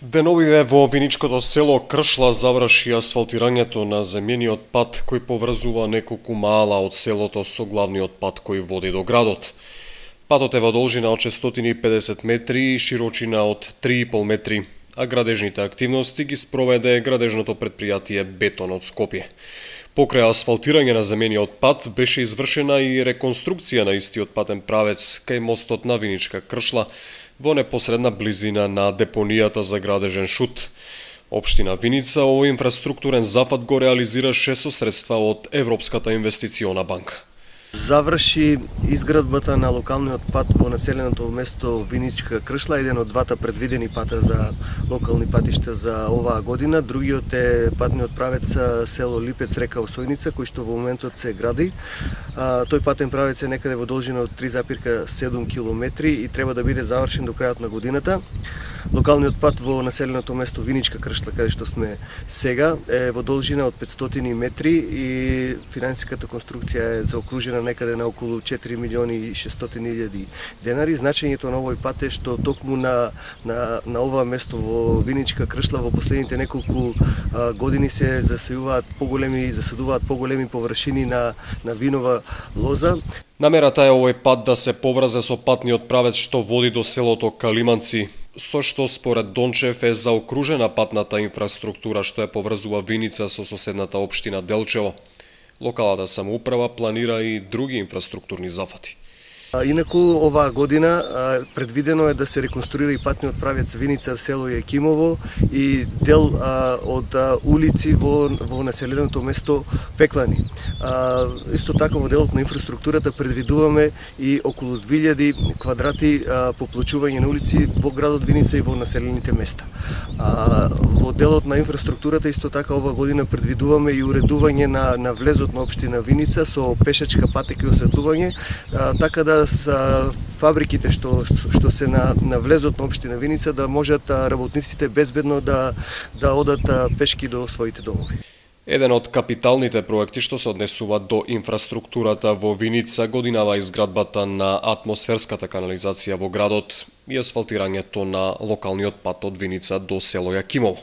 Деновиве во Виничкото село Кршла заврши асфалтирањето на земјениот пат кој поврзува неколку мала од селото со главниот пат кој води до градот. Патот е во должина од 650 метри и широчина од 3,5 метри, а градежните активности ги спроведе градежното предпријатие Бетон од Скопје. Покрај асфалтирање на земјениот пат беше извршена и реконструкција на истиот патен правец кај мостот на Виничка Кршла во непосредна близина на депонијата за градежен шут. Општина Виница овој инфраструктурен зафат го реализираше со средства од Европската инвестициона банка. Заврши изградбата на локалниот пат во населеното место Виничка Кршла, еден од двата предвидени пата за локални патишта за оваа година. Другиот е патниот правец село Липец река Осојница, кој што во моментот се гради. Тој патен правец е некаде во должина од 3,7 км и треба да биде завршен до крајот на годината. Локалниот пат во населеното место Виничка Кршла, каде што сме сега, е во должина од 500 метри и финансиската конструкција е заокружена некаде на околу 4.600.000 денари. Значењето на овој пат е што токму на ова место во Виничка Кршла во последните неколку години се засадуваат поголеми површини на винова лоза. Намерата е овој пат да се поврзе со патниот правец што води до селото Калиманци, со што според Дончев е заокружена патната инфраструктура што ја поврзува Виница со соседната општина Делчево. Локалната самоуправа планира и други инфраструктурни зафати. Инаку оваа година предвидено е да се реконструира и патниот правец Виница село Јакимово и дел од улици во населеното место Пеклани. Исто така во делот на инфраструктурата предвидуваме и околу 2000 квадрати поплочување на улици во градот Виница и во населените места. Во делот на инфраструктурата исто така оваа година предвидуваме и уредување на влезот на општина Виница со пешачка патека и осветлување, така да фабриките што се на влезот на општина Виница да можат работниците безбедно да одат пешки до своите домови. Еден од капиталните проекти што се однесува до инфраструктурата во Виница годинава изградбата на атмосферската канализација во градот и асфалтирањето на локалниот пат од Виница до село Јакимово.